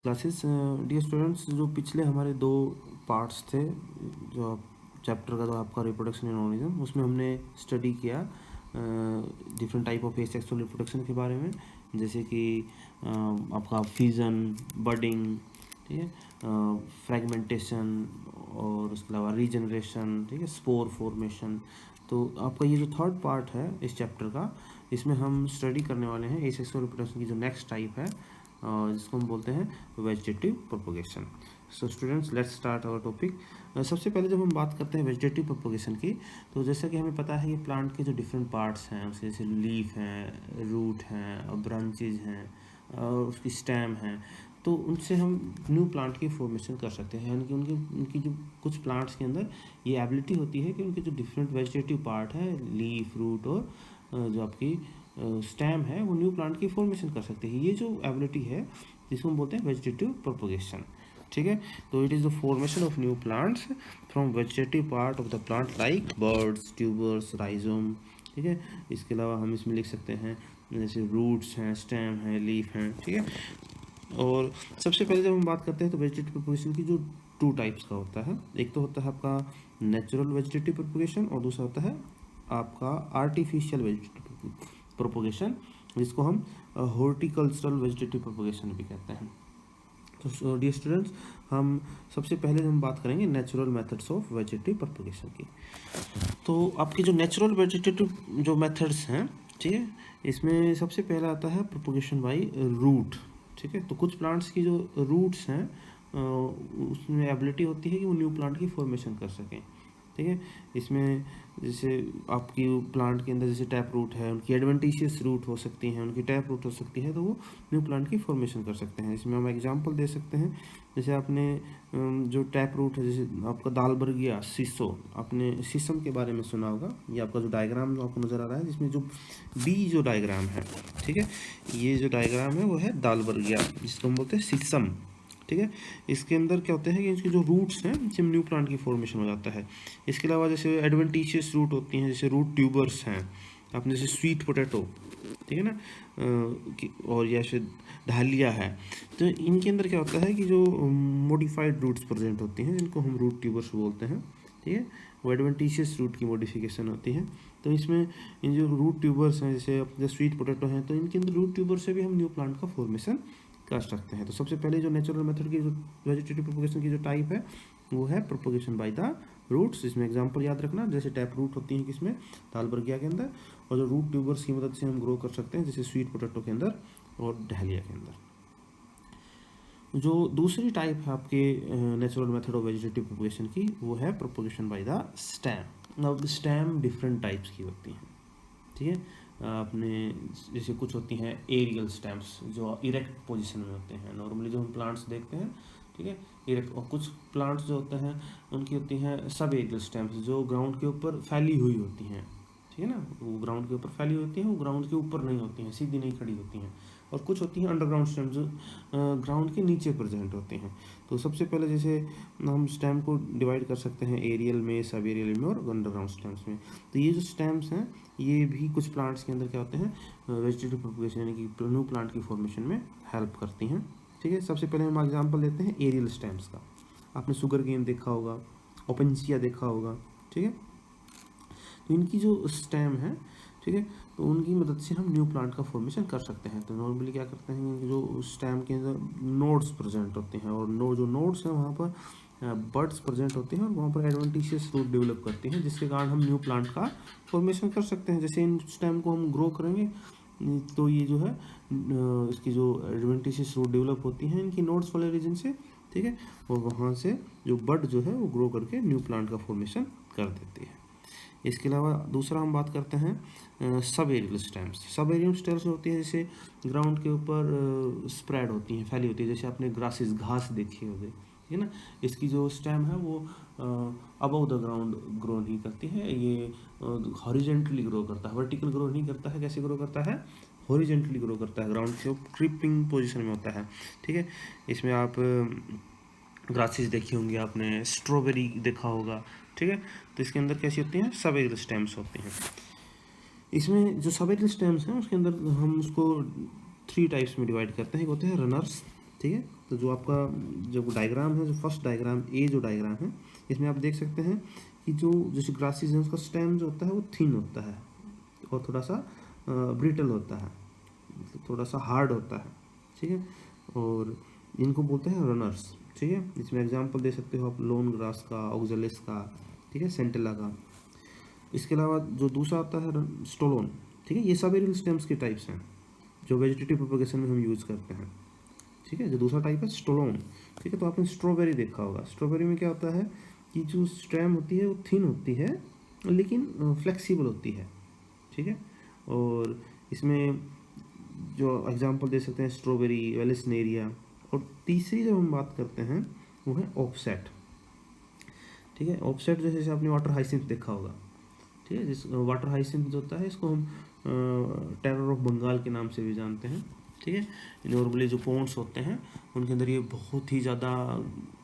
Classes dear students, जो पिछले हमारे दो पार्ट्स थे, जो चैप्टर का जो आपका रिप्रोडक्शन एंड ऑर्गेनिज्म, उसमें हमने स्टडी किया different type of asexual reproduction के बारे में, जैसे कि आपका फ्यूजन, बडिंग, ठीक है, फ्रेगमेंटेशन और उसके अलावा रीजनरेशन, ठीक है, स्पोर फॉर्मेशन। तो आपका ये जो थर्ड पार्ट है इस चैप्टर का, इसमें हम स्टडी करने वाले हैं एसेक्सुअल रिप्रोडक्शन की जो नेक्स्ट टाइप है, जिसको हम बोलते हैं vegetative propagation. So students, let's start our topic. सबसे पहले जब हम बात करते हैं वेजिटेटिव प्रोपोगेशन की, तो जैसा कि हमें पता है कि प्लांट के जो डिफरेंट पार्ट्स हैं, उसके जैसे लीफ हैं, रूट हैं और ब्रांचेज हैं और उसकी स्टेम है, तो उनसे हम न्यू प्लांट की फॉर्मेशन कर सकते हैं। यानी कि उनकी जो कुछ प्लांट्स के अंदर ये एबिलिटी होती है कि उनके जो डिफरेंट वेजिटेटिव पार्ट है, लीफ, रूट और जो आपकी स्टेम है, वो न्यू प्लांट की फॉर्मेशन कर सकते हैं। ये जो एबिलिटी है जिसको हम बोलते हैं वेजिटेटिव प्रोपोगेशन। ठीक है, तो it is the formation of new plants from vegetative part of the plant like birds, tubers, rhizome. ठीक है, इसके अलावा हम इसमें लिख सकते हैं जैसे रूट्स हैं, स्टेम है, लीफ हैं। ठीक है, और सबसे पहले जब हम बात करते हैं तो वेजिटेटिव प्रोपोगेशन की जो टू टाइप्स का होता है, एक तो होता है आपका नेचुरल वेजिटेटिव प्रोपोगेशन और दूसरा होता है आपका आर्टिफिशियल वेजिटेटिव प्रोपोगेशन, जिसको हम हॉर्टिकल्चरल वेजिटेटिव प्रोपोगेशन भी कहते हैं। तो डियर स्टूडेंट्स, हम सबसे पहले हम बात करेंगे natural methods of vegetative propagation की। तो आपकी जो नेचुरल वेजिटेटिव जो मेथड्स हैं, ठीक है, इसमें सबसे पहला आता है प्रोपोगेशन बाय रूट। ठीक है, तो कुछ प्लांट्स की जो रूट्स हैं उसमें एबिलिटी होती है कि वो न्यू प्लांट की फॉर्मेशन कर सकें। ठीक है, इसमें जैसे आपकी प्लांट के अंदर जैसे टैप रूट है, उनकी एडवेंटिशियस रूट हो सकती हैं, उनकी टैप रूट हो सकती है, तो वो न्यू प्लांट की फॉर्मेशन कर सकते हैं। इसमें हम एग्जांपल दे सकते हैं, जैसे आपने जो टैप रूट है, जैसे आपका दालबर्गिया, सीसो, आपने शीशम के बारे में सुना होगा। ये आपका जो डायग्राम जो आपको नज़र आ रहा है, जिसमें जो बी जो डायग्राम है, ठीक है, ये जो डायग्राम है वो है दालबर्गिया, जिसको हम बोलते हैं शीशम। ठीक है, इसके अंदर क्या होते हैं कि इसके जो रूट्स हैं, जिससे न्यू प्लांट की फॉर्मेशन हो जाता है। इसके अलावा जैसे एडवेंटिशियस रूट होती हैं, जैसे रूट ट्यूबर्स हैं, आपने जैसे स्वीट पोटैटो, ठीक है ना, और जैसे डालिया है, तो इनके अंदर क्या होता है कि जो मॉडिफाइड रूट्स प्रेजेंट होती हैं, जिनको हम रूट ट्यूबर्स बोलते हैं। ठीक है, वो एडवेंटिशियस रूट की मॉडिफिकेशन होती है। तो इसमें इन जो रूट ट्यूबर्स हैं, जैसे स्वीट पोटैटो हैं, तो इनके अंदर रूट ट्यूबर से भी हम न्यू प्लांट का फॉर्मेशन कर सकते हैं। तो सबसे पहले जो नेचुरल मेथड की जो वेजिटेटिव प्रोपोगेशन की जो टाइप है, वो है प्रोपोगेशन बाय द रूट्स। इसमें एग्जांपल याद रखना, जैसे टैप रूट होती है किसमें, दालबर्गिया के अंदर, और जो रूट ट्यूबर्स की मदद से हम ग्रो कर सकते हैं, जैसे स्वीट पोटैटो के अंदर और डहलिया के अंदर। जो दूसरी टाइप है आपके natural method of vegetative propagation की, वो है प्रोपोगेशन बाय द स्टेम। अब स्टेम डिफरेंट टाइप्स की होती हैं। ठीक है, आपने जैसे कुछ होती हैं एरियल स्टेम्स, जो इरेक्ट पोजीशन में होते हैं, नॉर्मली जो हम प्लांट्स देखते हैं। ठीक है, इरेक्ट, और कुछ प्लांट्स जो होते हैं उनकी होती हैं सब एरियल स्टेम्स, जो ग्राउंड के ऊपर फैली हुई होती हैं। ठीक है ना, वो ग्राउंड के ऊपर फैली होती हैं, वो ग्राउंड के ऊपर नहीं होती हैं, सीधी नहीं खड़ी होती हैं। और कुछ होती हैं अंडरग्राउंड स्टेम्स, जो ग्राउंड के नीचे प्रेजेंट होते हैं। तो सबसे पहले जैसे हम स्टेम को डिवाइड कर सकते हैं एरियल में, सब एरियल में और अंडरग्राउंड स्टेम्स में। तो ये जो स्टेम्स हैं, ये भी कुछ प्लांट्स के अंदर क्या होते हैं, वेजिटेटिव प्रोपोगेशन यानी कि न्यू प्लांट की फॉर्मेशन में हेल्प करती हैं। ठीक है, सबसे पहले हम एग्जांपल लेते हैं एरियल स्टेम्स का। आपने सुगर केन देखा होगा, ओपेंसिया देखा होगा। ठीक है, तो इनकी जो स्टेम है, ठीक है, तो उनकी मदद से हम न्यू प्लांट का फॉर्मेशन कर सकते हैं। तो नॉर्मली क्या करते हैं, जो स्टेम के अंदर नोड्स प्रेजेंट होते हैं, और जो नोड्स हैं वहाँ पर बर्ड्स प्रेजेंट होते हैं, और वहाँ पर एडवेंटिशियस रूट डेवलप करती हैं, जिसके कारण हम न्यू प्लांट का फॉर्मेशन कर सकते हैं। जैसे इन स्टेम को हम ग्रो करेंगे, तो ये जो है इसकी जो एडवेंटिशियस रूट डेवलप होती हैं इनकी नोड्स वाले रीजन से। ठीक है, और वहाँ से जो बर्ड जो है वो ग्रो करके न्यू प्लांट का फॉर्मेशन कर देती है। इसके अलावा दूसरा हम बात करते हैं sub aerial stems. Sub aerial stems होती हैं जैसे ग्राउंड के ऊपर स्प्रेड होती हैं, फैली होती है, जैसे आपने ग्रासेस, घास देखी होगी, ठीक है ना। इसकी जो स्टेम है वो अबव द ग्राउंड ग्रो नहीं करती है, ये हॉरिजेंटली ग्रो करता है, वर्टिकल ग्रो नहीं करता है। कैसे ग्रो करता है, हॉरिजेंटली ग्रो करता है, ग्राउंड के ऊपर क्रीपिंग पोजीशन में होता है। ठीक है, इसमें आप ग्रासेस देखी होंगी आपने, स्ट्रॉबेरी देखा होगा। ठीक है, तो इसके अंदर कैसी होती हैं, सब एरियल स्टेम्स होती हैं। इसमें जो सब एरियल स्टेम्स हैं उसके अंदर हम उसको 3 टाइप्स में डिवाइड करते हैं। एक होते हैं रनर्स, ठीक है। तो जो आपका जो डायग्राम है, जो फर्स्ट डायग्राम ए जो डायग्राम है, इसमें आप देख सकते हैं कि जो जैसे ग्रासेस है उसका स्टेम जो होता है वो थिन होता है और थोड़ा सा ब्रिटल होता है, मतलब थोड़ा सा हार्ड होता है, ठीक है। और इनको बोलते हैं रनर्स, ठीक है। इसमें एग्जांपल दे सकते हो आप लोन ग्रास का, ऑक्जेलिस का, ठीक है, सेंटिला का। इसके अलावा जो दूसरा आता है स्टोलोन, ठीक है। ये सब एरियल स्टेम्स के टाइप्स हैं जो वेजिटेटिव प्रोपगेशन में हम यूज़ करते हैं, ठीक है। जो दूसरा टाइप है स्टोलोन, ठीक है। तो आपने स्ट्रॉबेरी देखा होगा, स्ट्रॉबेरी में क्या होता है कि जो स्टेम होती है वो थिन होती है लेकिन फ्लेक्सिबल होती है, ठीक है। और इसमें जो एग्जांपल दे सकते हैं स्ट्रॉबेरी, वेलिसनेरिया। और तीसरी जब हम बात करते हैं वो है ऑफसेट, ठीक है। ऑफसेट जैसे आपने वाटर हाइसिंथ देखा होगा, ठीक है। जिस वाटर हाइसिंथ जो होता है इसको हम टेरर ऑफ बंगाल के नाम से भी जानते हैं, ठीक है। नॉर्मली जो पॉन्ड्स होते हैं उनके अंदर ये बहुत ही ज़्यादा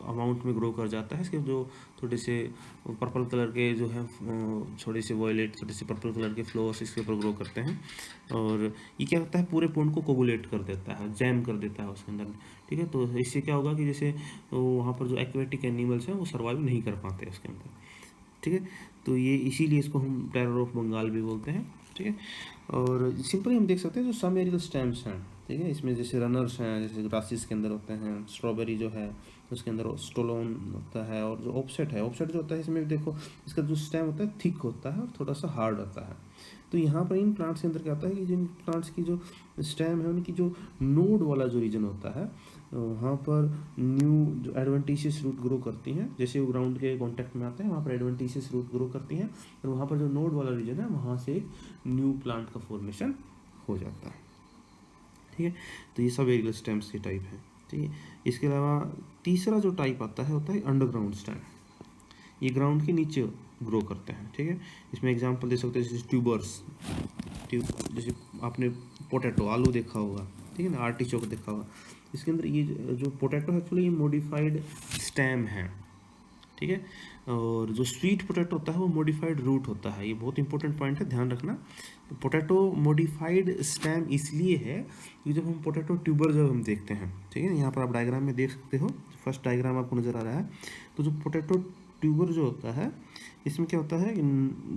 अमाउंट में ग्रो कर जाता है। इसके जो थोड़े से पर्पल कलर के जो है छोटे से वॉयलेट, छोटे से पर्पल कलर के फ्लावर्स इसके ऊपर ग्रो करते हैं। और ये क्या होता है, पूरे पॉन्ड को कोगुलेट कर देता है, जैम कर देता है उसके अंदर, ठीक है। तो इससे क्या होगा कि जैसे वहाँ पर जो एक्वेटिक एनिमल्स हैं वो सर्वाइव नहीं कर पाते उसके अंदर, ठीक है। तो ये इसीलिए इसको हम टेरर ऑफ बंगाल भी बोलते हैं, ठीक है। और सिंपली हम देख सकते हैं जो सम एरियल स्टेम्स हैं, ठीक है। इसमें जैसे रनर्स हैं, जैसे ग्रासिस के अंदर होते हैं, स्ट्रॉबेरी जो है उसके अंदर स्टोलोन होता है। और जो ऑफसेट है, ऑफसेट जो होता है इसमें देखो इसका जो स्टेम होता है थिक होता है और थोड़ा सा हार्ड होता है। तो यहाँ पर इन प्लांट्स के अंदर क्या होता है कि जिन प्लांट्स की जो स्टेम है उनकी जो नोड वाला जो रीजन होता है वहाँ पर न्यू जो एडवेंटिशियस रूट ग्रो करती हैं। जैसे वो ग्राउंड के कांटेक्ट में आते हैं वहाँ पर एडवेंटिशियस रूट ग्रो करती हैं और वहाँ पर जो नोड वाला रीजन है वहाँ से एक न्यू प्लांट का फॉर्मेशन हो जाता है, ठीक है। तो ये सब एरियल स्टेम्स के टाइप है, ठीक है। इसके अलावा तीसरा जो टाइप आता है होता है अंडरग्राउंड स्टेम। ये ग्राउंड के नीचे ग्रो करते हैं, ठीक है। इसमें एग्जांपल दे सकते हैं जैसे ट्यूबर्स, जैसे आपने पोटैटो, आलू देखा होगा, ठीक है ना, आर्टिचोक देखा होगा। इसके अंदर ये जो पोटैटो एक्चुअली मॉडिफाइड स्टेम है, ठीक है। और जो स्वीट पोटैटो होता है वो मॉडिफाइड रूट होता है। ये बहुत इंपॉर्टेंट पॉइंट है, ध्यान रखना। पोटैटो मॉडिफाइड स्टेम इसलिए है कि जब हम पोटैटो ट्यूबर जब हम देखते हैं, ठीक है, यहाँ पर आप डायग्राम में देख सकते हो, फर्स्ट डायग्राम आपको नज़र आ रहा है। तो जो पोटैटो ट्यूबर जो होता है इसमें क्या होता है,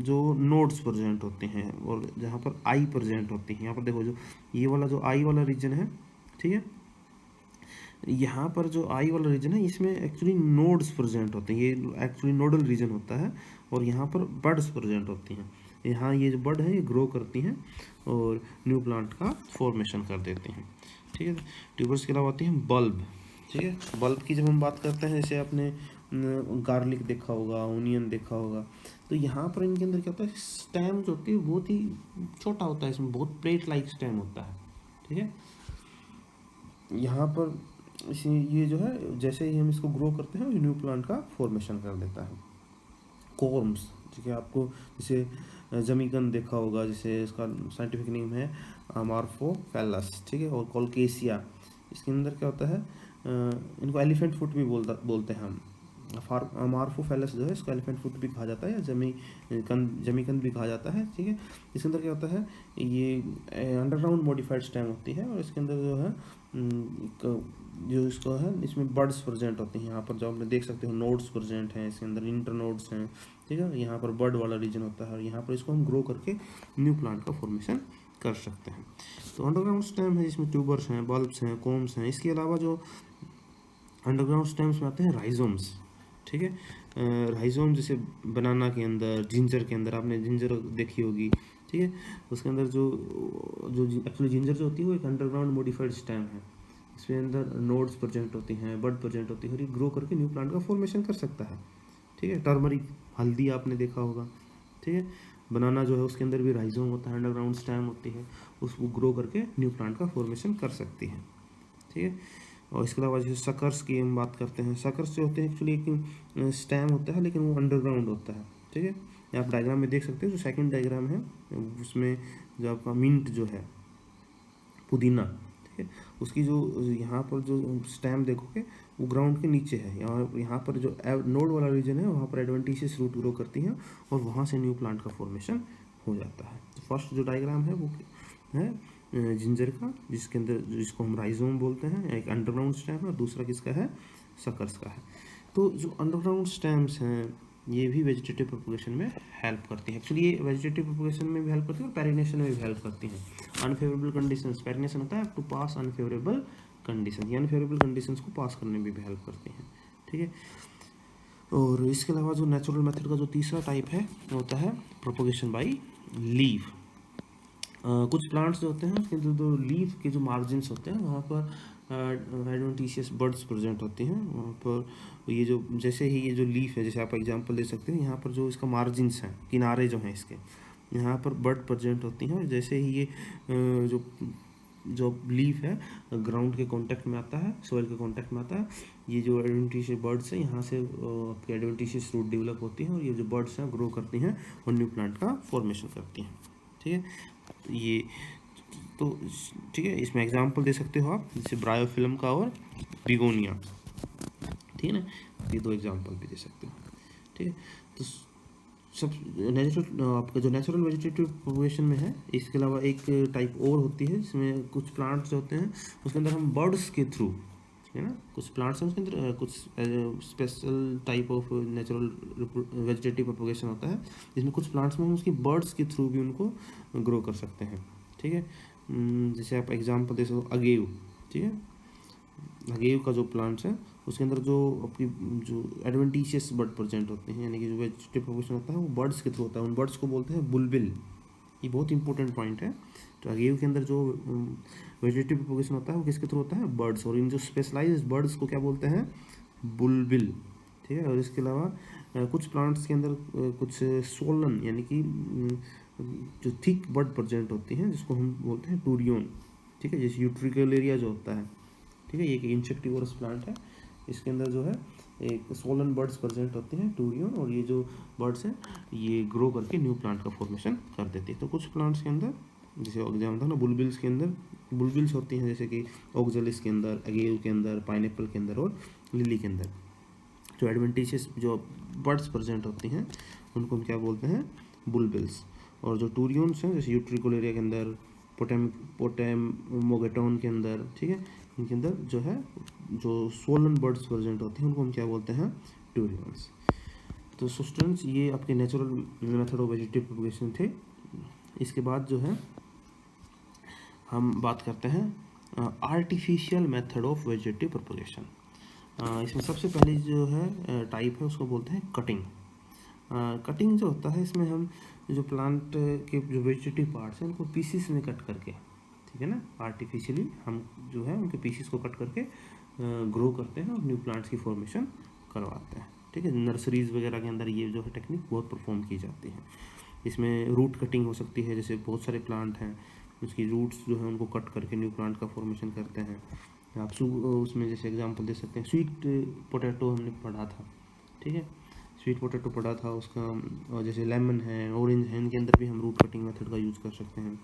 जो नोड्स प्रेजेंट होते हैं और जहाँ पर आई प्रेजेंट होती है। यहाँ पर देखो जो ये वाला जो आई वाला रीजन है, ठीक है, यहाँ पर जो आई वाला रीजन है इसमें एक्चुअली नोड्स प्रेजेंट होते हैं, ये एक्चुअली नोडल रीजन होता है। और यहाँ पर बड्स प्रेजेंट होती हैं। यहाँ ये जो बड है ये ग्रो करती हैं और न्यू प्लांट का फॉर्मेशन कर देती हैं, ठीक है। ट्यूबर्स के अलावा होती हैं बल्ब, ठीक है। बल्ब की जब हम बात करते हैं, जैसे आपने गार्लिक देखा होगा, ओनियन देखा होगा, तो यहाँ पर इनके अंदर क्या होता है, स्टेम जो होती है बहुत ही छोटा होता है, इसमें बहुत प्लेट लाइक स्टेम होता है, ठीक है। यहाँ पर इसी ये जो है जैसे ही हम इसको ग्रो करते हैं न्यू प्लांट का फॉर्मेशन कर देता है। कॉर्म्स, ठीक है, आपको जैसे जमीकन देखा होगा, जैसे इसका साइंटिफिक नेम है अमार्फोफेलस, ठीक है। और कोलकेसिया, इसके अंदर क्या होता है, इनको एलिफेंट फुट भी बोलते हैं हम। अमार्फोफेलस जो है इसको एलिफेंट फुट भी कहा जाता है या जमीकन भी कहा जाता है, ठीक है। इसके अंदर क्या होता है, ये अंडरग्राउंड मॉडिफाइड स्टेम होती है और इसके अंदर जो है जो इसको है इसमें बर्ड्स प्रेजेंट होते हैं। यहाँ पर जो आपने देख सकते हो नोड्स प्रेजेंट हैं, इसके अंदर इंटर नोड्स हैं, ठीक है। यहाँ पर बर्ड वाला रीजन होता है और यहाँ पर इसको हम ग्रो करके न्यू प्लांट का फॉर्मेशन कर सकते हैं। तो अंडरग्राउंड स्टेम है जिसमें ट्यूबर्स हैं, बल्ब्स हैं, कोम्स हैं। इसके अलावा जो अंडरग्राउंड स्टेम्स में आते हैं राइजोम्स, ठीक है। राइजोम जैसे बनाना के अंदर, जिंजर के अंदर, आपने जिंजर देखी होगी, ठीक है। उसके अंदर जो जो एक्चुअली जिंजर जो होती है वो एक अंडरग्राउंड मॉडिफाइड स्टेम है। इसके अंदर नोड्स प्रेजेंट होती हैं, बड प्रेजेंट होती है और ये ग्रो करके न्यू प्लांट का फॉर्मेशन कर सकता है, ठीक है। टर्मरिक, हल्दी आपने देखा होगा, ठीक है। बनाना जो है उसके अंदर भी राइजोम होता है, अंडरग्राउंड स्टेम होती है, उसको ग्रो करके न्यू प्लांट का फॉर्मेशन कर सकती है, ठीक है। और इसके अलावा जैसे सकर्स की हम बात करते हैं, सकर्स जो होते हैं एक्चुअली एक स्टेम होता है लेकिन वो अंडरग्राउंड होता है, ठीक है। आप डायग्राम में देख सकते हो, जो सेकंड डायग्राम है उसमें जो आपका मिंट जो है, पुदीना, ठीक है, उसकी जो यहाँ पर जो स्टेम देखोगे वो ग्राउंड के नीचे है। यहाँ पर जो नोड वाला रीजन है वहाँ पर एडवेंटिशियस रूट ग्रो करती हैं और वहाँ से न्यू प्लांट का फॉर्मेशन हो जाता है। तो फर्स्ट जो डायग्राम है वो है जिंजर का, जिसको हम राइजोम बोलते हैं, एक अंडरग्राउंड स्टेम है, और दूसरा किसका है, सकर्स का है। तो जो अंडरग्राउंड स्टेम्स हैं ये भी वेजिटेटिव प्रोपगेशन में हेल्प करती हैं। एक्चुअली ये वेजिटेटिव प्रोपगेशन में भी हेल्प करती है और पेरिनेशन में भी हेल्प करती हैं। अनफेवरेबल कंडीशंस, पेरिनेशन होता है टू पास अनफेवरेबल कंडीशन, ये अनफेवरेबल कंडीशंस को पास करने में भी हेल्प करती हैं, ठीक है। और इसके अलावा जो नेचुरल मेथड का जो तीसरा टाइप है वो होता है प्रोपगेशन बाई लीव। कुछ प्लांट्स जो होते हैं उसके जो लीफ के जो मार्जिन्स होते हैं वहाँ पर एडवेंटिशियस बर्ड्स प्रेजेंट होती हैं। वहाँ पर ये जो जैसे ही ये जो लीफ है, जैसे आप एग्जांपल दे सकते हैं, यहाँ पर जो इसका मार्जिन्स हैं, किनारे जो हैं इसके, यहाँ पर बर्ड प्रेजेंट होती हैं। और जैसे ही ये जो लीफ है ग्राउंड के कांटेक्ट में आता है, सॉइल के कांटेक्ट में आता है, ये जो एडवेंटिशियस बर्ड्स हैं यहाँ से आपके एडवेंटिशियस रूट डेवलप होती हैं और ये जो बर्ड्स हैं ग्रो करती हैं और न्यू प्लांट का फॉर्मेशन करती हैं, ठीक है। ये तो ठीक है, इसमें एग्जांपल दे सकते हो आप, जैसे ब्रायोफिल्म का और बिगोनिया, ठीक है ना, ये दो एग्जांपल भी दे सकते हो, ठीक है। तो सब नेचुरल आपका जो नेचुरल वेजिटेटिव प्रोपगेशन में है, इसके अलावा एक टाइप और होती है जिसमें कुछ प्लांट्स होते हैं उसके अंदर हम बर्ड्स के थ्रू, है ना, कुछ प्लांट्स हैं उसके अंदर कुछ special type of natural vegetative propagation होता है, जिसमें कुछ प्लांट्स में हम उसकी बर्ड्स के थ्रू भी उनको ग्रो कर सकते हैं, ठीक है। जैसे आप एग्जांपल दे सकते हो अगेव, ठीक है, अगेव का जो प्लांट्स है उसके अंदर जो आपकी जो एडवेंटिशियस बर्ड प्रेजेंट होते हैं, यानी कि जो वेजिटेटिव प्रोपगेशन होता है वो बर्ड्स के थ्रू होता है, उन बर्ड्स को बोलते हैं बुलबिल। ये बहुत इंपॉर्टेंट पॉइंट है। तो अगेव के अंदर जो वेजिटेटिव प्रोपगेशन होता है वो किसके थ्रू होता है, बर्ड्स, और इन जो स्पेशलाइज्ड बर्ड्स को क्या बोलते हैं, बुलबिल, ठीक है। और इसके अलावा कुछ प्लांट्स के अंदर कुछ सोलन यानी कि जो थिक बर्ड प्रेजेंट होती हैं जिसको हम बोलते हैं टूरियन, ठीक है, जैसे यूट्रिकुलेरिया जो होता है, ठीक है, ये एक इंसेक्टिवोरस प्लांट है, इसके अंदर जो है एक सोलन बर्ड्स प्रेजेंट होते हैं टूरियन, और ये जो बर्ड्स हैं ये ग्रो करके न्यू प्लांट का फॉर्मेशन कर देती है। तो कुछ प्लांट्स के अंदर जैसे एग्जाम्पल था ना, बुलबिल्स के अंदर बुलबिल्स होती हैं, जैसे कि ऑक्जेलिस के अंदर, अगेव के अंदर, पाइनएप्पल के अंदर और लिली के अंदर जो एडवेंटिशियस जो बर्ड्स प्रेजेंट होती हैं उनको हम क्या बोलते हैं, बुलबिल्स। और जो टूरियंस हैं जैसे यूट्रिकुलेरिया के अंदर, पोटेमोगेटोन के अंदर, ठीक है, इनके अंदर जो है जो सोलन बर्ड्स प्रेजेंट होती हैं उनको हम क्या बोलते हैं, टूरियंस। तो स्टूडेंट्स ये आपके natural method of vegetative propagation थे। इसके बाद जो है हम बात करते हैं artificial method of vegetative propagation. इसमें सबसे पहले जो है टाइप है उसको बोलते हैं कटिंग। कटिंग जो होता है इसमें हम जो प्लांट के जो वेजिटेटिव पार्ट्स हैं उनको पीसीस में कट करके, ठीक है ना, आर्टिफिशियली हम जो है उनके पीसीस को कट करके ग्रो करते हैं और न्यू प्लांट्स की फॉर्मेशन करवाते हैं, ठीक है। नर्सरीज़ वगैरह के अंदर ये जो है टेक्निक बहुत परफॉर्म की जाती है। इसमें रूट कटिंग हो सकती है, जैसे बहुत सारे प्लांट हैं उसकी रूट्स जो है उनको कट करके न्यू प्लांट का फॉर्मेशन करते हैं। आप उसमें जैसे एग्जांपल दे सकते हैं, स्वीट पोटैटो हमने पढ़ा था, ठीक है, स्वीट पोटैटो पढ़ा था उसका, और जैसे लेमन है, ऑरेंज है, इनके अंदर भी हम रूट कटिंग मेथड का यूज़ कर सकते हैं।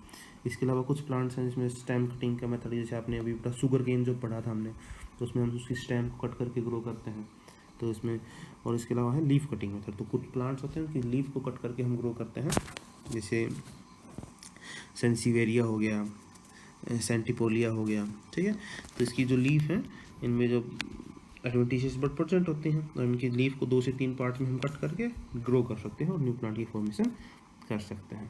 इसके अलावा कुछ प्लांट्स हैं जिसमें स्टेम कटिंग का मेथड, जैसे आपने अभी शुगर केन जो पढ़ा था हमने, तो उसमें हम उसकी स्टेम को कट करके ग्रो करते हैं, तो इसमें। और इसके अलावा है लीफ कटिंग मेथड, तो कुछ प्लांट्स होते हैं कि लीफ को कट करके हम ग्रो करते हैं, जैसे सेंसिवेरिया हो गया, सेंटिपोलिया हो गया, ठीक है। तो इसकी जो लीफ है इनमें जो एडवेंटिशियस बर्ड प्रेजेंट होते हैं और इनकी लीफ को 2 से 3 पार्ट में हम कट करके ग्रो कर सकते हैं और न्यू प्लांट की फॉर्मेशन कर सकते हैं,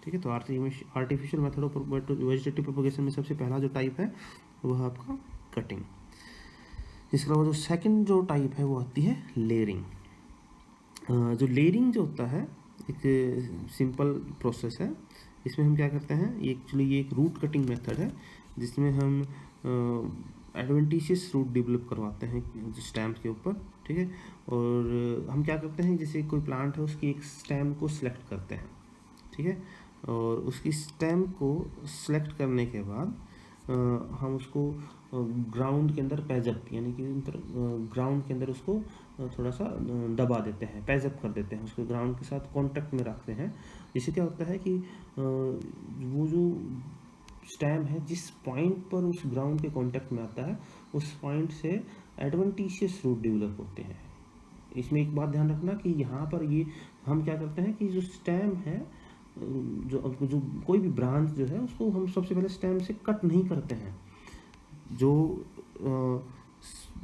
ठीक है। तो artificial method of vegetative propagation में सबसे पहला जो टाइप है वो है आपका कटिंग। इसके अलावा जो सेकंड जो टाइप है वो आती है लेयरिंग। जो लेयरिंग जो होता है एक सिंपल प्रोसेस है। इसमें हम क्या करते हैं, एक्चुअली ये एक रूट कटिंग मेथड है जिसमें हम एडवेंटिशियस रूट डेवलप करवाते हैं स्टेम के ऊपर, ठीक है। और हम क्या करते हैं, जैसे कोई प्लांट है उसकी एक स्टेम को सिलेक्ट करते हैं, ठीक है, और उसकी स्टेम को सिलेक्ट करने के बाद हम उसको ग्राउंड के अंदर पैजअप यानी कि ग्राउंड के अंदर उसको थोड़ा सा दबा देते हैं, पैजअप कर देते हैं, उसको ग्राउंड के साथ कांटेक्ट में रखते हैं। इससे क्या होता है कि वो जो स्टेम है जिस पॉइंट पर उस ग्राउंड के कांटेक्ट में आता है उस पॉइंट से एडवेंटिशियस रूट डेवलप होते हैं। इसमें एक बात ध्यान रखना कि यहाँ पर ये हम क्या करते हैं कि जो स्टेम है जो कोई भी ब्रांच जो है उसको हम सबसे पहले स्टेम से कट नहीं करते हैं। जो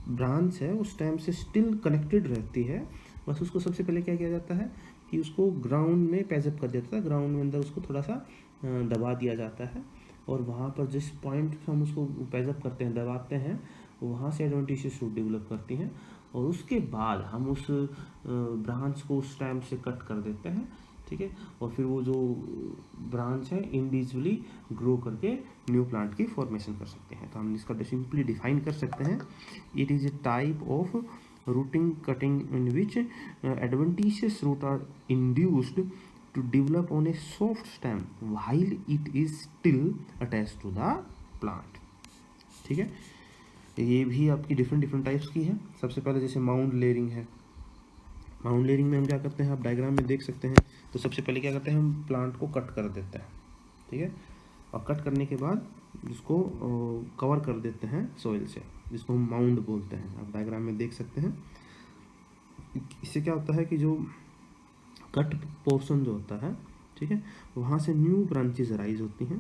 ब्रांच है वो स्टेम से स्टिल कनेक्टेड रहती है, बस उसको सबसे पहले क्या किया जाता है कि उसको ग्राउंड में पैचअप कर दिया जाता है, ग्राउंड में अंदर उसको थोड़ा सा दबा दिया जाता है, और वहाँ पर जिस पॉइंट हम उसको पैचअप करते हैं, दबाते हैं, वहाँ से एडवेंटिशियस रूट डेवलप करती हैं, और उसके बाद हम उस ब्रांच को उस टाइम से कट कर देते हैं, ठीक है, और फिर वो जो ब्रांच है इंडिविजुअली ग्रो करके न्यू प्लांट की फॉर्मेशन कर सकते हैं। तो हम इसका सिंपली डिफाइन कर सकते हैं, it is a type of routing cutting in which adventitious root are induced to develop on a soft stem while it is still attached to the plant। ठीक है, ये भी आपकी डिफरेंट टाइप्स की है। सबसे पहले जैसे माउंट लेयरिंग है, माउंट लेयरिंग में हम क्या करते हैं, आप डायग्राम में देख सकते हैं। तो सबसे पहले क्या करते हैं, हम प्लांट को कट कर देते हैं, ठीक है, और कट करने के बाद उसको कवर कर देते हैं सोइल से, जिसको हम माउंड बोलते हैं। आप डायग्राम में देख सकते हैं। इससे क्या होता है कि जो कट पोर्शन जो होता है, ठीक है, वहाँ से न्यू ब्रांचेज अराइज होती हैं,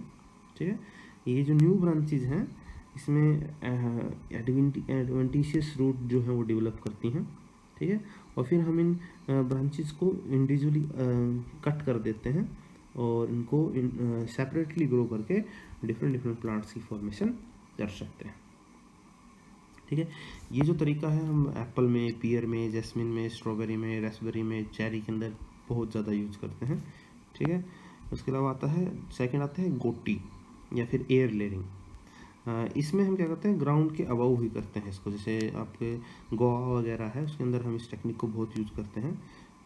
ठीक है। ये जो न्यू ब्रांचेज हैं इसमें एडवेंटिशियस रूट जो है वो डेवलप करती हैं, ठीक है, और फिर हम इन ब्रांचेस को इंडिविजुअली कट कर देते हैं और इनको सेपरेटली ग्रो करके डिफरेंट प्लांट्स की फॉर्मेशन कर सकते हैं, ठीक है। ये जो तरीका है हम एप्पल में, पियर में, जैस्मिन में, स्ट्रॉबेरी में, रेस्पबेरी में, चेरी के अंदर बहुत ज़्यादा यूज करते हैं, ठीक है। उसके अलावा आता है सेकंड आता है गोटी या फिर एयर लेयरिंग। इसमें हम क्या करते हैं, ग्राउंड के अबाउ ही करते हैं इसको। जैसे आपके गोवा वगैरह है उसके अंदर हम इस टेक्निक को बहुत यूज़ करते हैं,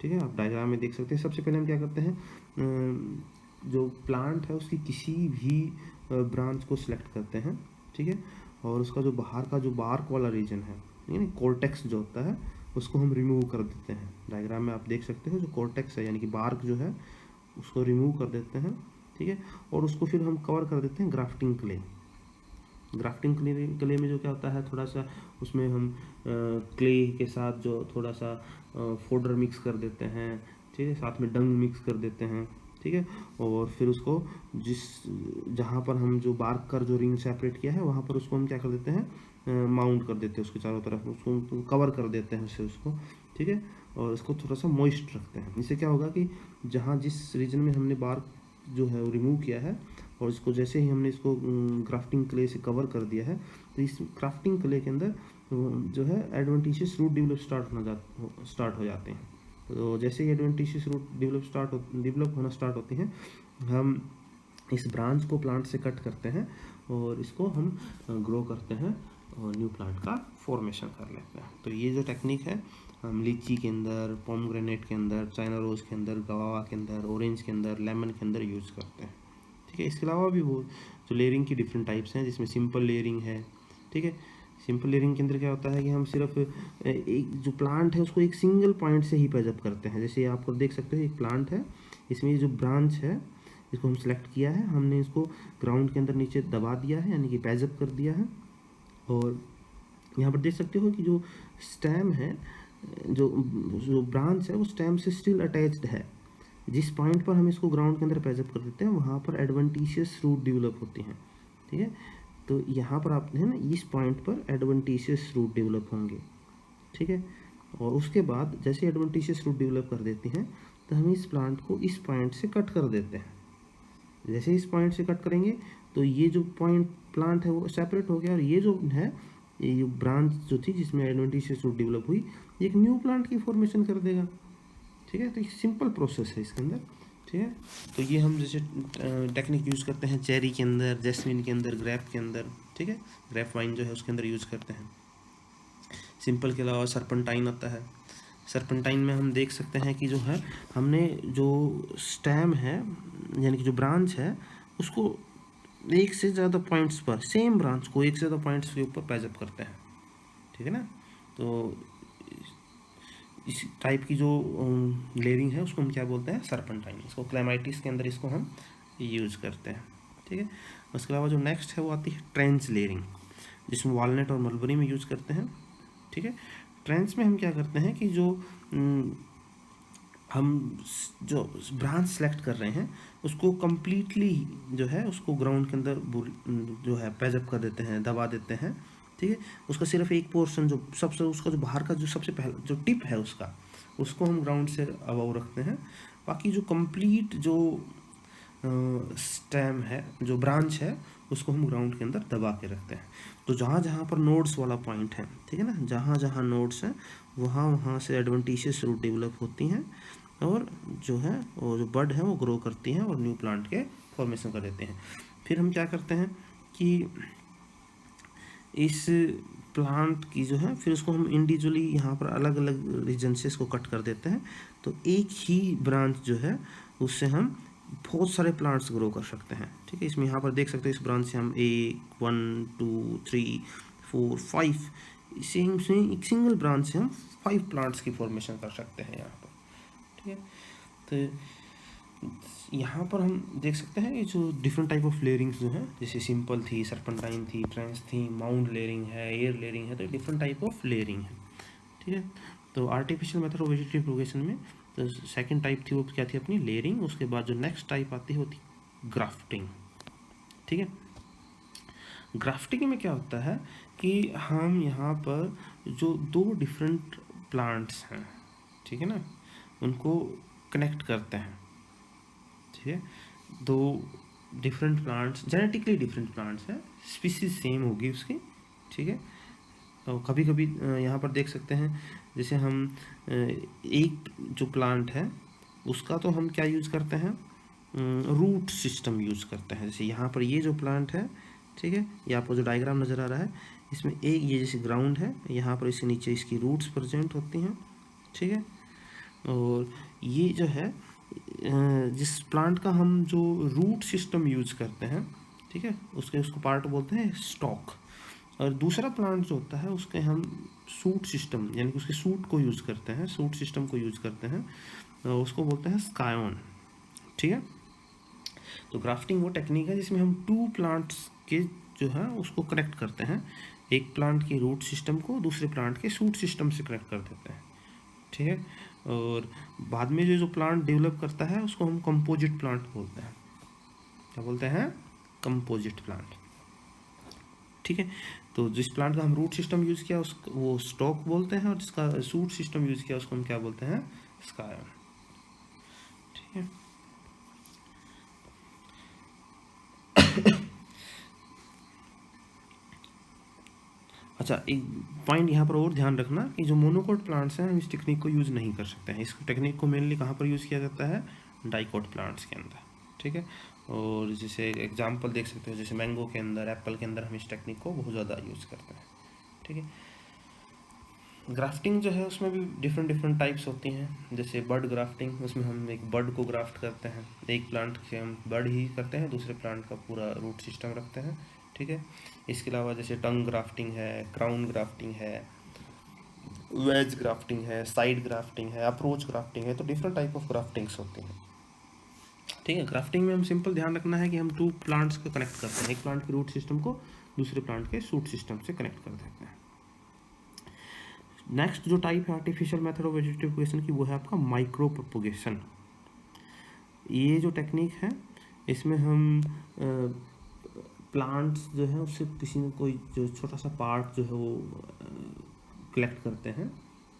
ठीक है। आप डायग्राम में देख सकते हैं। सबसे पहले हम क्या करते हैं, जो प्लांट है उसकी किसी भी ब्रांच को सिलेक्ट करते हैं, ठीक है, और उसका जो बाहर का जो बार्क वाला रीजन है, यानी कोर्टेक्स जो होता है, उसको हम रिमूव कर देते हैं। डायग्राम में आप देख सकते हो जो कोर्टेक्स है यानी कि बार्क जो है उसको रिमूव कर देते हैं, ठीक है, और उसको फिर हम कवर कर देते हैं ग्राफ्टिंग क्ले। ग्राफ्टिंग क्ले में जो क्या होता है, थोड़ा सा उसमें हम क्ले के साथ जो थोड़ा सा फोडर मिक्स कर देते हैं, ठीक है, साथ में डंग मिक्स कर देते हैं, ठीक है, और फिर उसको जहाँ पर हम जो बार्क कर जो रिंग सेपरेट किया है वहाँ पर उसको हम क्या कर देते हैं, माउंट कर देते हैं उसके चारों तरफ, उसको कवर कर देते हैं उसको, ठीक है, और उसको थोड़ा सा मॉइस्ट रखते हैं। इससे क्या होगा कि जहाँ जिस रीजन में हमने बार्क जो है वो रिमूव किया है और इसको जैसे ही हमने इसको ग्राफ्टिंग क्ले से कवर कर दिया है, तो इस ग्राफ्टिंग क्ले के अंदर जो है एडवेंटिशियस रूट डेवलप स्टार्ट हो जाते हैं। तो जैसे ही एडवेंटिशियस रूट डेवलप होना स्टार्ट होते हैं, हम इस ब्रांच को प्लांट से कट करते हैं और इसको हम ग्रो करते हैं और न्यू प्लांट का फॉर्मेशन कर लेते हैं। तो ये जो टेक्निक है हम लीची के अंदर, पोमग्रेनेट के अंदर, चाइना रोज़ के अंदर, गवावा के अंदर, ऑरेंज के अंदर, लेमन के अंदर यूज़ करते हैं, ठीक है। इसके अलावा भी वो जो लेयरिंग की डिफरेंट टाइप्स हैं, जिसमें सिंपल लेयरिंग है, ठीक है। सिंपल लेयरिंग के अंदर क्या होता है कि हम सिर्फ एक जो प्लांट है उसको एक सिंगल पॉइंट से ही पैचअप करते हैं। जैसे आप देख सकते हो एक प्लांट है, इसमें ये जो ब्रांच है इसको हम सेलेक्ट किया है, हमने इसको ग्राउंड के अंदर नीचे दबा दिया है यानी कि पैचअप कर दिया है, और यहाँ पर देख सकते हो कि जो स्टेम है, जो ब्रांच है वो स्टेम से स्टिल अटैच्ड है। जिस पॉइंट पर हम इसको ग्राउंड के अंदर पैचअप कर देते हैं वहाँ पर एडवेंटिशियस रूट डेवलप होती हैं, ठीक है। तो यहाँ पर आप है ना, इस पॉइंट पर एडवेंटिशियस रूट डेवलप होंगे, ठीक है, और उसके बाद जैसे एडवेंटिशियस रूट डेवलप कर देते हैं तो हम इस प्लांट को इस पॉइंट से कट कर देते हैं। जैसे इस पॉइंट से कट करेंगे तो ये जो पॉइंट प्लांट है वो सेपरेट हो गया, और ये जो है, ये ब्रांच जो थी जिसमें एडवेंटिशियस रूट डेवलप हुई, ये एक न्यू प्लांट की फॉर्मेशन कर देगा, ठीक है। तो एक सिंपल प्रोसेस है इसके अंदर, ठीक है। तो ये हम जैसे टेक्निक यूज़ करते हैं चेरी के अंदर, जैस्मिन के अंदर, ग्रेप के अंदर, ठीक है, ग्रेप वाइन जो है उसके अंदर यूज़ करते हैं। सिंपल के अलावा सरपेंटाइन आता है। सरपेंटाइन में हम देख सकते हैं कि जो है हमने जो स्टेम है यानी कि जो ब्रांच है उसको एक से ज़्यादा पॉइंट्स पर, सेम ब्रांच को एक से ज़्यादा पॉइंट्स के ऊपर पैचअप करते हैं, ठीक है ना। तो इस टाइप की जो लेयरिंग है उसको हम क्या बोलते हैं, सरपेंटाइन। इसको क्लेमाइटिस के अंदर इसको हम यूज़ करते हैं, ठीक है। उसके अलावा जो नेक्स्ट है वो आती है ट्रेंच लेयरिंग, जिसमें वॉलनट और मलबरी में यूज़ करते हैं, ठीक है। ट्रेंच में हम क्या करते हैं कि जो हम जो ब्रांच सेलेक्ट कर रहे हैं उसको कम्प्लीटली जो है उसको ग्राउंड के अंदर जो है पैजअप कर देते हैं, दबा देते हैं, ठीक है। उसका सिर्फ एक पोर्शन जो सबसे उसका जो बाहर का जो सबसे पहला जो टिप है उसको हम ग्राउंड से अबव रखते हैं। बाकी जो कंप्लीट जो स्टेम है, जो ब्रांच है, उसको हम ग्राउंड के अंदर दबा के रखते हैं। तो जहाँ जहाँ पर नोड्स वाला पॉइंट है, ठीक है ना, जहाँ जहाँ नोड्स हैं वहाँ से एडवेंटिशियस रूट डेवलप होती हैं और जो है वो जो बड है वो ग्रो करती हैं और न्यू प्लांट के फॉर्मेशन कर देते हैं। फिर हम क्या करते हैं कि इस प्लांट की जो है फिर उसको हम इंडिविजुअली यहाँ पर अलग अलग रीजन से इसको कट कर देते हैं। तो एक ही ब्रांच जो है उससे हम बहुत सारे प्लांट्स ग्रो कर सकते हैं, ठीक है। इसमें यहाँ पर देख सकते हैं इस ब्रांच से हम 1 2 3 4 5 सेम एक सिंगल ब्रांच से हम 5 प्लांट्स की फॉर्मेशन कर सकते हैं यहाँ पर, ठीक है। तो यहाँ पर हम देख सकते हैं ये जो डिफरेंट टाइप ऑफ लेयरिंग्स जो हैं, जैसे सिंपल थी, सर्पेंटाइन थी, ट्रेंच थी, माउंट लेयरिंग है, एयर लेयरिंग है, तो डिफरेंट टाइप ऑफ लेयरिंग है, ठीक है। तो artificial method of vegetative propagation में तो सेकंड टाइप थी वो क्या थी अपनी लेयरिंग। उसके बाद जो नेक्स्ट टाइप आती है वो थी ग्राफ्टिंग, ठीक है। ग्राफ्टिंग में क्या होता है कि हम यहाँ पर जो दो डिफरेंट प्लांट्स हैं, ठीक है ना, उनको कनेक्ट करते हैं, ठीक है। दो different plants, genetically different plants हैं, स्पीसीज सेम होगी उसकी, ठीक है। तो कभी कभी यहाँ पर देख सकते हैं जैसे हम एक जो प्लांट है उसका तो हम क्या यूज़ करते हैं, रूट सिस्टम यूज़ करते हैं। जैसे यहाँ पर ये जो प्लांट है, ठीक है, ये आपको जो डायग्राम नज़र आ रहा है इसमें एक ये जैसे ग्राउंड है, यहाँ पर इसके नीचे इसकी रूट्स प्रेजेंट होती हैं, ठीक है। और ये जो है जिस प्लांट का हम जो रूट सिस्टम यूज़ करते हैं, ठीक है, उसको पार्ट बोलते हैं स्टॉक। और दूसरा प्लांट जो होता है उसके हम सूट सिस्टम यानी कि उसके सूट को यूज़ करते हैं, सूट सिस्टम को यूज़ करते हैं, उसको बोलते हैं स्कायोन, ठीक है। तो ग्राफ्टिंग वो टेक्निक है जिसमें हम टू प्लांट्स के जो है उसको कनेक्ट करते हैं, एक प्लांट के रूट सिस्टम को दूसरे प्लांट के सूट सिस्टम से कनेक्ट कर देते हैं, ठीक है। और बाद में जो प्लांट डेवलप करता है उसको हम कंपोजिट प्लांट बोलते हैं। क्या बोलते हैं? कंपोजिट प्लांट, ठीक है। तो जिस प्लांट का हम रूट सिस्टम यूज़ किया उसको वो स्टॉक बोलते हैं और जिसका सूट सिस्टम यूज़ किया उसको हम क्या बोलते हैं? स्कायोन, ठीक है। अच्छा, एक पॉइंट यहाँ पर और ध्यान रखना कि जो मोनोकोट प्लांट्स हैं हम इस टेक्निक को यूज़ नहीं कर सकते हैं। इस टेक्निक को मेनली कहाँ पर यूज़ किया जाता है? डाइकोट प्लांट्स के अंदर, ठीक है। और जैसे एग्जांपल देख सकते हो जैसे मैंगो के अंदर, एप्पल के अंदर हम इस टेक्निक को बहुत ज़्यादा यूज़ करते हैं, ठीक है। ग्राफ्टिंग जो है उसमें भी डिफरेंट टाइप्स होती हैं। जैसे बर्ड ग्राफ्टिंग, उसमें हम एक बर्ड को ग्राफ्ट करते हैं, एक प्लांट से हम बर्ड ही करते हैं, दूसरे प्लांट का पूरा रूट सिस्टम रखते हैं, ठीक है। इसके अलावा जैसे टंग ग्राफ्टिंग है, क्राउन ग्राफ्टिंग है, वेज ग्राफ्टिंग है, साइड ग्राफ्टिंग है, अप्रोच ग्राफ्टिंग है, तो डिफरेंट टाइप ऑफ ग्राफ्टिंग्स होती हैं, ठीक है। ग्राफ्टिंग में हम सिंपल ध्यान रखना है कि हम टू प्लांट्स को कनेक्ट करते हैं, एक प्लांट के रूट सिस्टम को दूसरे प्लांट के सूट सिस्टम से कनेक्ट कर देते हैं। नेक्स्ट जो टाइप है artificial method of vegetative propagation की वो है आपका माइक्रो प्रोपगेशन। ये जो टेक्निक है इसमें हम प्लांट्स जो है उससे किसी न कोई जो छोटा सा पार्ट जो है वो कलेक्ट करते हैं,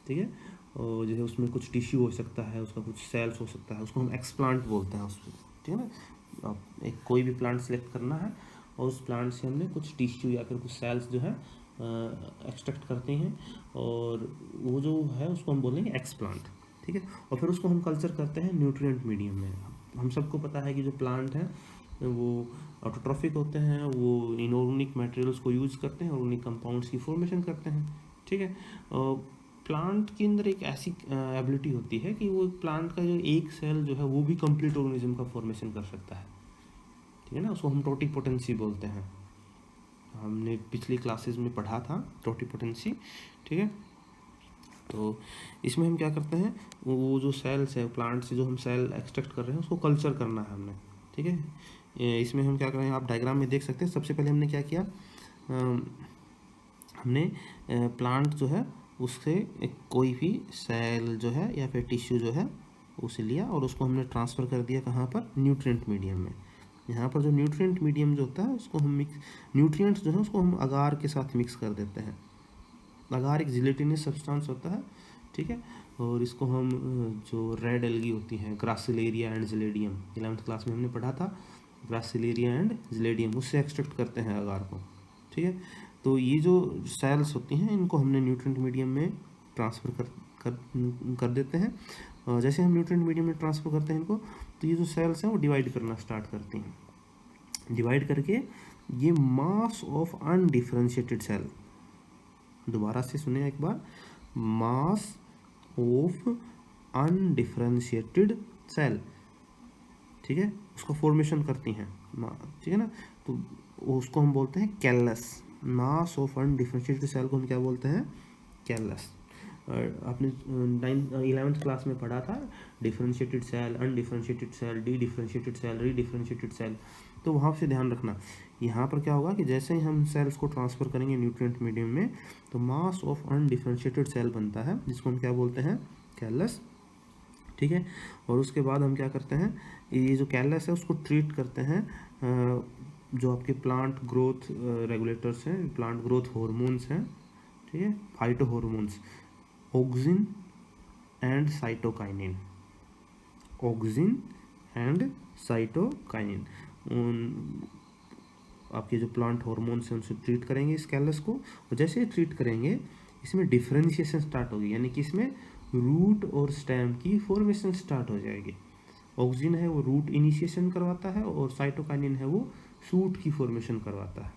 ठीक है। और जैसे उसमें कुछ टिश्यू हो सकता है, उसका कुछ सेल्स हो सकता है, उसको हम एक्सप्लांट बोलते हैं उसको, ठीक है ना। आप एक कोई भी प्लांट सेलेक्ट करना है और उस प्लांट से हमने कुछ टिश्यू या फिर कुछ सेल्स जो है एक्सट्रैक्ट करते हैं और वो जो है उसको हम बोलेंगे एक्सप्लांट, ठीक है। और फिर उसको हम कल्चर करते हैं न्यूट्रिएंट मीडियम में। हम सबको पता है कि जो प्लांट है वो ऑटोट्रॉफिक होते हैं, वो इनऑर्गेनिक मटेरियल्स को यूज़ करते हैं और उन्हीं कंपाउंड्स की फॉर्मेशन करते हैं, ठीक है। प्लांट के अंदर एक ऐसी एबिलिटी होती है कि वो प्लांट का जो एक सेल जो है वो भी कंप्लीट ऑर्गेनिज्म का फॉर्मेशन कर सकता है, ठीक है ना। उसको हम टोटिपोटेंसी बोलते हैं, हमने पिछली क्लासेस में पढ़ा था टोटिपोटेंसी, ठीक है। तो इसमें हम क्या करते हैं, वो जो सेल्स है प्लांट से जो हम सेल एक्सट्रैक्ट कर रहे हैं उसको कल्चर करना है हमने, ठीक है। इसमें हम क्या कर रहे हैं आप डायग्राम में देख सकते हैं। सबसे पहले हमने क्या किया, हमने प्लांट जो है उससे एक कोई भी सेल जो है या फिर टिश्यू जो है उसे लिया और उसको हमने ट्रांसफ़र कर दिया कहाँ पर, न्यूट्रिएंट मीडियम में। यहाँ पर जो न्यूट्रिएंट मीडियम जो होता है उसको हम न्यूट्रिएंट्स जो है उसको हम अगार के साथ मिक्स कर देते हैं। अगार एक जिलेटिनस सब्सटेंस होता है, ठीक है। और इसको हम जो रेड एल्गी होती है, ग्रासिलेरिया एंड जिलेडियम, 11th क्लास में हमने पढ़ा था, ग्रासिलेरिया एंड जिलेडियम, उससे एक्सट्रैक्ट करते हैं अगार को, ठीक है। तो ये जो सेल्स होती हैं इनको हमने न्यूट्रिएंट मीडियम में ट्रांसफ़र कर देते हैं। जैसे हम न्यूट्रिएंट मीडियम में ट्रांसफ़र करते हैं इनको, तो ये जो सेल्स हैं वो डिवाइड करना स्टार्ट करती हैं। डिवाइड करके ये मास ऑफ अनडिफरेंशिएटेड सेल, दोबारा से सुने एक बार, मास ऑफ अनडिफरेंशिएटेड सेल, ठीक है, उसको फॉर्मेशन करती हैं, ठीक है ना। तो उसको हम बोलते हैं callus. Mass of undifferentiated cell को हम क्या बोलते हैं, कैलस। आपने 11th क्लास में पढ़ा था differentiated cell, undifferentiated cell, dedifferentiated cell, redifferentiated cell. तो वहाँ से ध्यान रखना, यहाँ पर क्या होगा कि जैसे ही हम सेल्स को ट्रांसफ़र करेंगे न्यूट्रिएंट मीडियम में, तो मास ऑफ अनडिफरेंशिएटेड सेल बनता है, जिसको हम क्या बोलते हैं, कैलस, ठीक है। और उसके बाद हम क्या करते हैं, ये जो कैलस है उसको ट्रीट करते हैं, जो आपके प्लांट ग्रोथ रेगुलेटर्स हैं, प्लांट ग्रोथ हार्मोन्स हैं, ठीक है, phyto hormones, auxin and cytokinin, auxin and cytokinin, उन आपके जो प्लांट हार्मोन्स हैं उनसे ट्रीट करेंगे इस कैलस को। और जैसे ट्रीट करेंगे इसमें डिफरेंशिएशन स्टार्ट होगी, यानी कि इसमें रूट और स्टेम की फॉर्मेशन स्टार्ट हो जाएगी। ऑक्सिन है वो रूट इनिशिएशन करवाता है और साइटोकाइनिन है वो शूट की फॉर्मेशन करवाता है,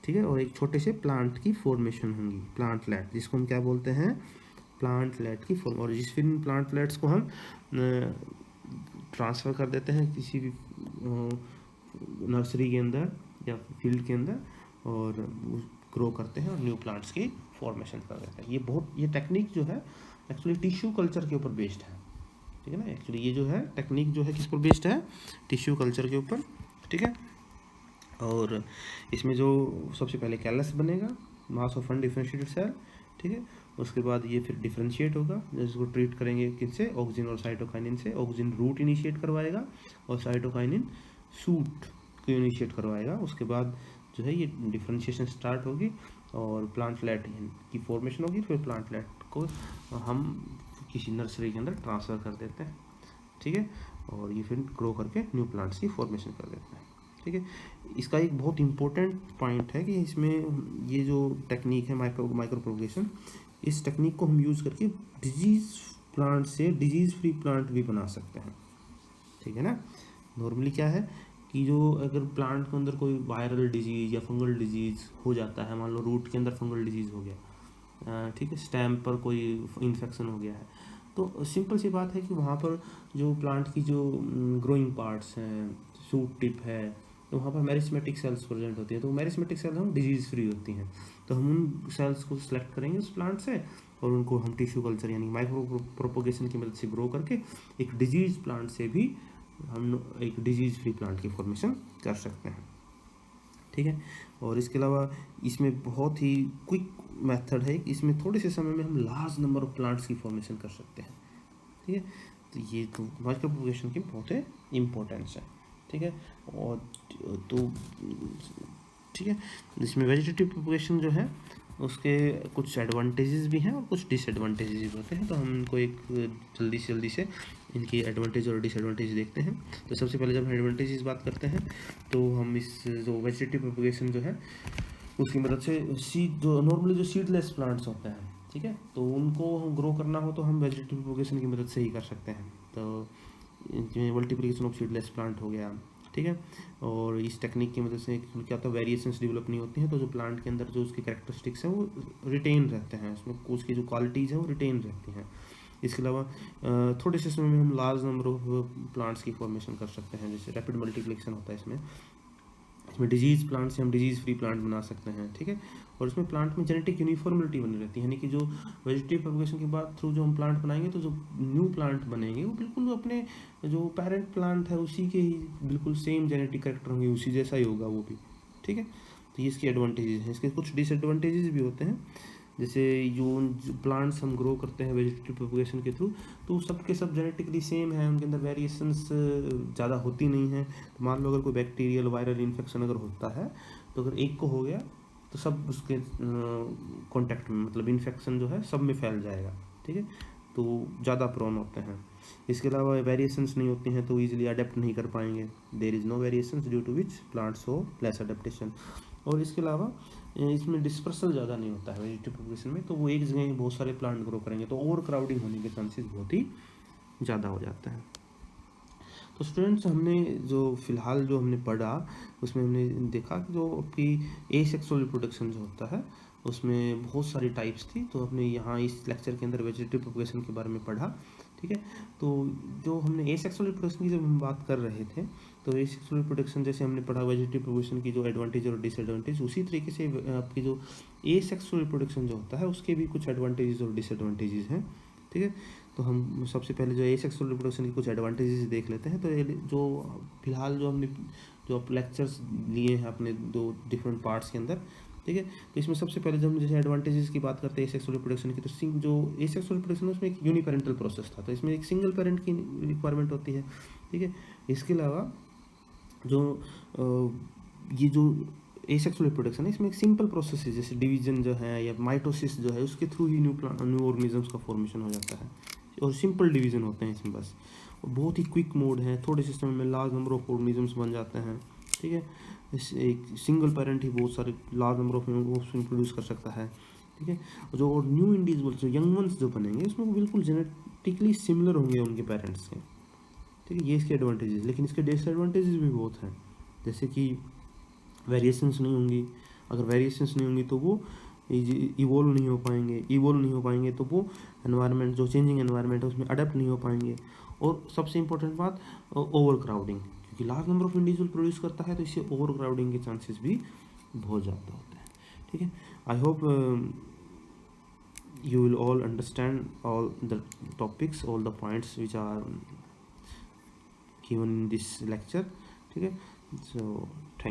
ठीक है। और एक छोटे से प्लांट की फॉर्मेशन होंगी, प्लांटलेट, जिसको हम क्या बोलते हैं, प्लांटलेट की फॉर्म। और जिस फिर प्लांटलेट्स को हम ट्रांसफ़र कर देते हैं किसी भी नर्सरी के अंदर या फील्ड के अंदर, और ग्रो करते हैं और न्यू प्लांट्स की फॉर्मेशन कर देते हैं। ये टेक्निक जो है एक्चुअली टिश्यू कल्चर के ऊपर बेस्ड है, ठीक है ना। एक्चुअली ये जो है टेक्निक जो है किस पर बेस्ड है, टिश्यू कल्चर के ऊपर, ठीक है। और इसमें जो सबसे पहले कैलस बनेगा, मास ऑफ अनडिफरेंशिएटेड सेल, ठीक है। उसके बाद ये फिर डिफरेंशिएट होगा, जिसको ट्रीट करेंगे किससे, ऑक्सिन और साइटोकाइनिन से। ऑक्सिन रूट इनिशिएट करवाएगा और साइटोकाइनिन शूट को इनिशिएट करवाएगा। उसके बाद जो है ये डिफरेंशिएशन स्टार्ट होगी और प्लांटलेट की फॉर्मेशन होगी। फिर प्लांटलेट को हम किसी नर्सरी के अंदर ट्रांसफ़र कर देते हैं, ठीक है। और ये फिर ग्रो करके न्यू प्लांट्स की फॉर्मेशन कर देते हैं, ठीक है। इसका एक बहुत इंपॉर्टेंट पॉइंट है कि इसमें ये जो टेक्निक है माइक्रो प्रोपगेशन, इस टेक्निक को हम यूज़ करके डिजीज़ प्लांट से डिजीज़ फ्री प्लांट भी बना सकते हैं, ठीक है ना। नॉर्मली क्या है कि जो अगर प्लांट के अंदर कोई वायरल डिजीज़ या फंगल डिजीज़ हो जाता है, मान लो रूट के अंदर फंगल डिजीज़ हो गया, ठीक है, स्टेम पर कोई इन्फेक्शन हो गया है, तो सिंपल सी बात है कि वहाँ पर जो प्लांट की जो ग्रोइंग पार्ट्स हैं, शूट टिप है, तो वहाँ पर मेरिस्मेटिक सेल्स प्रेजेंट होती है। तो मेरिस्मेटिक सेल्स हम डिजीज़ फ्री होती हैं, तो हम उन सेल्स को सिलेक्ट करेंगे उस प्लांट से और उनको हम टिश्यू कल्चर यानी माइक्रो प्रोपोगेशन की मदद से ग्रो करके एक डिजीज़ प्लांट से भी हम एक डिजीज़ फ्री प्लांट की फॉर्मेशन कर सकते हैं, ठीक है। और इसके अलावा इसमें बहुत ही क्विक मेथड है, इसमें थोड़े से समय में हम लार्ज नंबर ऑफ प्लांट्स की फॉर्मेशन कर सकते हैं, ठीक है। तो ये तो माइक्रो प्रोपोगेशन की बहुत ही इम्पोर्टेंस है, ठीक है। और तो ठीक है, इसमें वेजिटेटिव प्रोपोगेशन जो है उसके कुछ एडवांटेजेस भी हैं और कुछ डिसएडवांटेजेस भी होते हैं। तो हम इनको एक जल्दी से इनकी एडवांटेज और डिसएडवांटेज देखते हैं। तो सबसे पहले जब हम एडवांटेजेस बात करते हैं तो हम इस जो वेजिटेटिव प्रोपोगेशन जो है उसकी मदद से सीड जो नॉर्मली जो सीडलेस प्लांट्स होते हैं, ठीक है, तो उनको हम ग्रो करना हो तो हम वेजिटेटिव प्रोपोगेशन की मदद से ही कर सकते हैं। तो मल्टीप्लिकेशन ऑफ सीडलेस प्लांट हो गया, ठीक है। और इस टेक्निक की मदद से क्या होता है, वेरिएशंस डेवलप नहीं होती हैं, तो जो प्लांट के अंदर जो उसके कैरेक्टरिस्टिक्स हैं वो रिटेन रहते हैं, उसमें उसकी जो क्वालिटीज़ हैं वो रिटेन रहती हैं। इसके अलावा थोड़े से समय में हम लार्ज नंबर ऑफ प्लांट्स की फॉर्मेशन कर सकते हैं, जैसे रैपिड मल्टीप्लिकेशन होता है इसमें डिजीज़ प्लांट से हम डिजीज़ फ्री प्लांट बना सकते हैं, ठीक है। और इसमें प्लांट में जेनेटिक यूनिफॉर्मिलिटी बनी रहती है, यानी कि जो वेजिटेटिव प्रोपोगेशन के बाद थ्रू जो हम प्लांट बनाएंगे तो जो न्यू प्लांट बनेंगे वो बिल्कुल अपने जो पेरेंट प्लांट है उसी के ही बिल्कुल सेम जेनेटिक कैरेक्टर होंगे, उसी जैसा ही होगा वो भी, ठीक है। तो ये इसकी एडवांटेजेस हैं। इसके कुछ डिसएडवांटेजेस भी होते हैं, जैसे जो प्लांट्स हम ग्रो करते हैं वेजिटेटिव प्रोपगेशन के थ्रू, तो सब के सब जेनेटिकली सेम है, उनके अंदर वेरिएशंस ज़्यादा होती नहीं हैं। तो मान लो अगर कोई बैक्टीरियल वायरल इन्फेक्शन अगर होता है, तो अगर एक को हो गया तो सब उसके कांटेक्ट में, मतलब इन्फेक्शन जो है सब में फैल जाएगा, ठीक है, तो ज़्यादा प्रोन होते हैं। इसके अलावा वेरिएशंस नहीं होती हैं तो ईजिली अडेप्ट नहीं कर पाएंगे, there is no variations due to which plants हो लेस अडेप्टेशन। और इसके अलावा इसमें डिस्पर्सल ज़्यादा नहीं होता है वेजिटेटिव प्रोपगेशन में, तो वो एक जगह ही बहुत सारे प्लांट ग्रो करेंगे, तो ओवर क्राउडिंग होने के चांसेस बहुत ही ज़्यादा हो जाते हैं। तो स्टूडेंट्स, हमने जो फिलहाल जो हमने पढ़ा उसमें हमने देखा कि जो आपकी एसेक्सुअल रिप्रोडक्शन जो होता है उसमें बहुत सारी टाइप्स थी। तो हमने यहाँ इस लेक्चर के अंदर वेजिटेटिव प्रोपगेशन के बारे में पढ़ा, ठीक है। तो जो हमने एसेक्सुअल रिप्रोडक्शन की जब हम बात कर रहे थे, तो एसेक्सुअल रिप्रोडक्शन जैसे हमने पढ़ा वेजिटेटिव प्रोपगेशन की जो एडवांटेज और डिसएडवांटेज, उसी तरीके से आपकी जो एसेक्सुअल रिप्रोडक्शन जो होता है उसके भी कुछ एडवांटेजेस और डिसएडवांटेजेस हैं, ठीक है। तो हम सबसे पहले जो एसेक्सुअल रिप्रोडक्शन की कुछ एडवांटेजेस देख लेते हैं। तो जो फिलहाल जो हमने जो लेक्चर्स लिए हैं अपने दो डिफरेंट पार्ट्स के अंदर, ठीक है, तो इसमें सबसे पहले जब हम जैसे एडवांटेजेस की बात करते हैं एसेक्सुअल रिप्रोडक्शन की, तो जो एसेक्सुअल रिप्रोडक्शन है उसमें एक यूनिपेरेंटल प्रोसेस था, तो इसमें एक सिंगल पेरेंट की रिक्वायरमेंट होती है, ठीक है। इसके अलावा जो ये जो एसेक्सुअल रिप्रोडक्शन है इसमें एक सिंपल प्रोसेस है, जैसे डिवीजन जो है या माइटोसिस जो है उसके थ्रू ही न्यू ऑर्गेनिजम्स का फॉर्मेशन हो जाता है, और सिंपल डिवीजन होते हैं इसमें बस, और बहुत ही क्विक मोड है, थोड़े से समय में लार्ज नंबर ऑफ ऑर्गेनिजम्स बन जाते हैं, ठीक है। एक सिंगल पेरेंट ही बहुत सारे large number of offspring produce कर सकता है, ठीक है। जो और न्यू इंडिविजुअल्स जो यंग वंस जो बनेंगे उसमें वो बिल्कुल जेनेटिकली सिमिलर होंगे उनके पेरेंट्स से, ठीक है। ये इसके एडवांटेजेस, लेकिन इसके डिसएडवांटेजेस भी बहुत हैं, जैसे कि वेरिएशंस नहीं होंगी। अगर वेरिएशंस नहीं होंगी तो वो इवोल्व नहीं हो पाएंगे तो वो एनवायरनमेंट जो चेंजिंग एनवायरनमेंट है उसमें अडेप्ट नहीं हो पाएंगे। और सबसे इंपॉर्टेंट बात, ओवर क्राउडिंग, क्योंकि large number of individual produce करता है तो इससे ओवर क्राउडिंग के चांसेस भी बहुत ज़्यादा होते हैं, ठीक है। I hope you will all understand all the topics, all the points which are given in this lecture, ठीक है। So thank